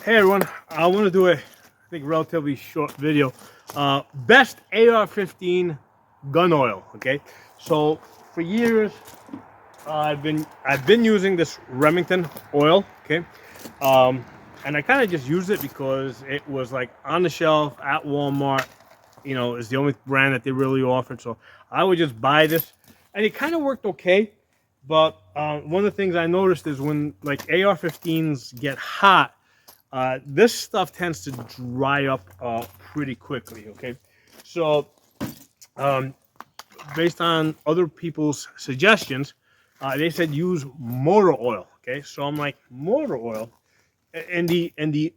Hey everyone, I want to do a, I think, relatively short video. Best AR-15 gun oil. Okay, so for years I've been using this Remington oil. Okay, and I kind of just used it because it was like on the shelf at Walmart. You know, it's the only brand that they really offered. So I would just buy this, and it kind of worked okay. But one of the things I noticed is when like AR-15s get hot, this stuff tends to dry up pretty quickly. Okay, so based on other people's suggestions, they said use motor oil. Okay, so I'm like, motor oil, and the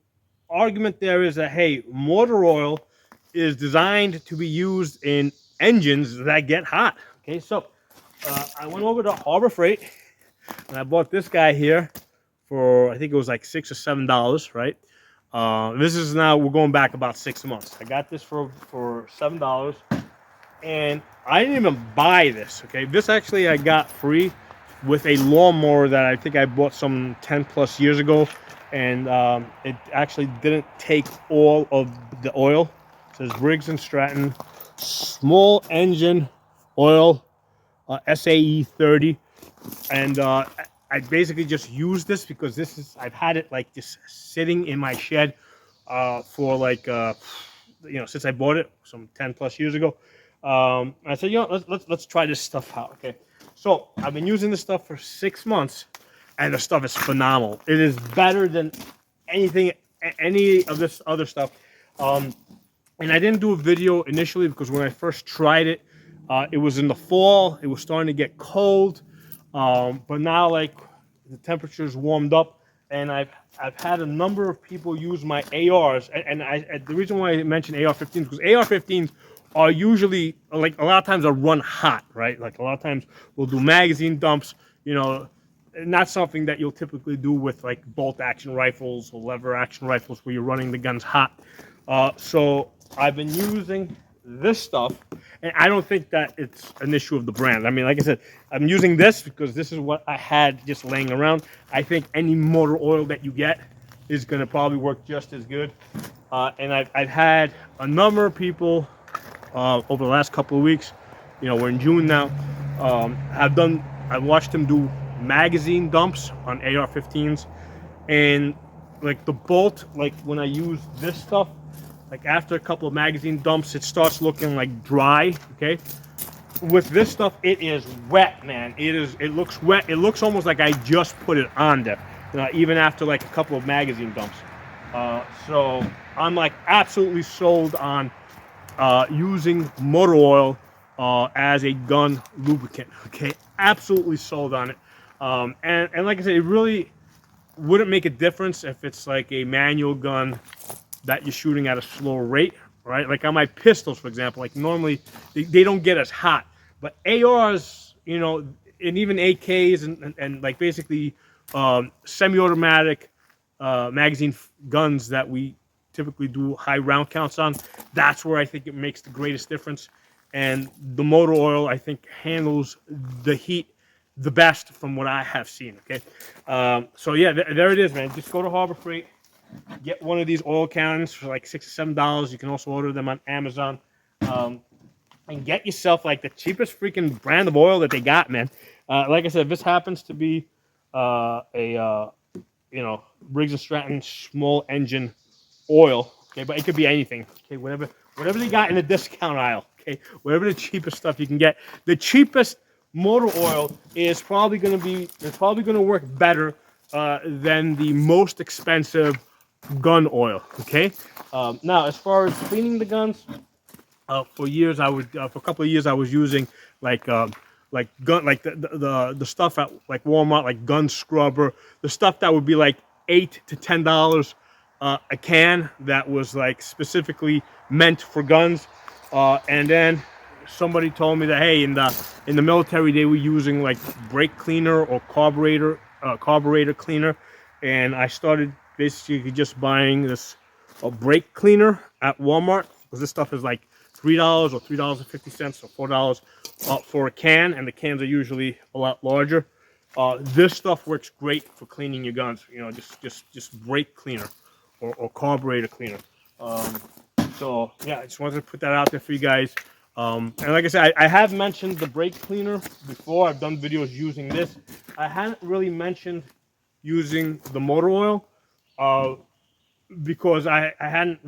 argument there is that, hey, motor oil is designed to be used in engines that get hot. Okay, so I went over to Harbor Freight and I bought this guy here for, I think it was like $6 or $7, right? This is now, we're going back about 6 months. I got this for $7, and I didn't even buy this. Okay, this actually I got free with a lawnmower that I think I bought some 10 plus years ago, and it actually didn't take all of the oil. It says Briggs and Stratton small engine oil, SAE 30, and I basically just use this because this is, I've had it like just sitting in my shed for like since I bought it some 10 plus years ago. I said, let's try this stuff out. Okay, so I've been using this stuff for 6 months, and the stuff is phenomenal. It is better than any of this other stuff. And I didn't do a video initially because when I first tried it, it was in the fall. It was starting to get cold. But now, like, the temperature's warmed up, and I've had a number of people use my ARs, and the reason why I mentioned AR-15s is because AR-15s are usually, like, a lot of times, are run hot, right? Like, a lot of times we'll do magazine dumps, you know, not something that you'll typically do with like bolt action rifles or lever action rifles where you're running the guns hot. So I've been using this stuff, and I don't think that it's an issue of the brand. I mean, like I said, I'm using this because this is what I had just laying around. I think any motor oil that you get is going to probably work just as good. And I've had a number of people over the last couple of weeks, you know, we're in June now, I've watched them do magazine dumps on AR-15s, and like the bolt, like when I use this stuff, like after a couple of magazine dumps, it starts looking like dry. Okay, with this stuff, it is wet, man. It looks wet. It looks almost like I just put it on there, even after like a couple of magazine dumps. So I'm like absolutely sold on using motor oil as a gun lubricant. Okay, absolutely sold on it. And like I said, it really wouldn't make a difference if it's like a manual gun that you're shooting at a slower rate, right? Like on my pistols, for example, like normally they don't get as hot, but ARs, you know, and even AKs and like basically semi-automatic magazine guns that we typically do high round counts on, that's where I think it makes the greatest difference. And the motor oil, I think, handles the heat the best from what I have seen. Okay, so yeah, there it is, man. Just go to Harbor Freight, get one of these oil cans for like $6 or $7. You can also order them on Amazon, and get yourself like the cheapest freaking brand of oil that they got, man. Like I said, this happens to be a Briggs and Stratton small engine oil. Okay, but it could be anything. Okay, whatever they got in the discount aisle. Okay, whatever the cheapest stuff you can get. The cheapest motor oil is probably going to work better than the most expensive gun oil. Okay, now as far as cleaning the guns, for a couple of years I was using like the stuff at like Walmart, like gun scrubber, the stuff that would be like $8 to $10 a can, that was like specifically meant for guns. And then somebody told me that, hey, in the military they were using like brake cleaner or carburetor cleaner, and I started basically just buying this brake cleaner at Walmart, because this stuff is like $3 or $3.50 or $4 for a can, and the cans are usually a lot larger. This stuff works great for cleaning your guns. You know, just brake cleaner. or carburetor cleaner. So yeah, I just wanted to put that out there for you guys. And like I said, I have mentioned the brake cleaner before. I've done videos using this. I hadn't really mentioned using the motor oil because I hadn't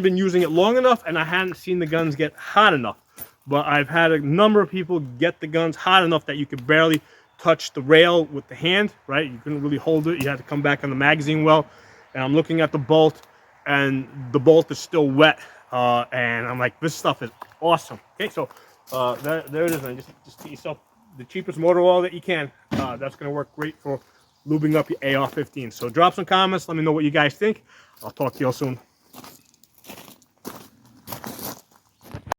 been using it long enough, and I hadn't seen the guns get hot enough. But I've had a number of people get the guns hot enough that you could barely touch the rail with the hand, right? You couldn't really hold it. You had to come back on the magazine well. And I'm looking at the bolt, and the bolt is still wet. And I'm like, this stuff is awesome. Okay, so there it is. And just get yourself the cheapest motor oil that you can. That's going to work great for lubing up your AR-15. So drop some comments. Let me know what you guys think. I'll talk to you all soon.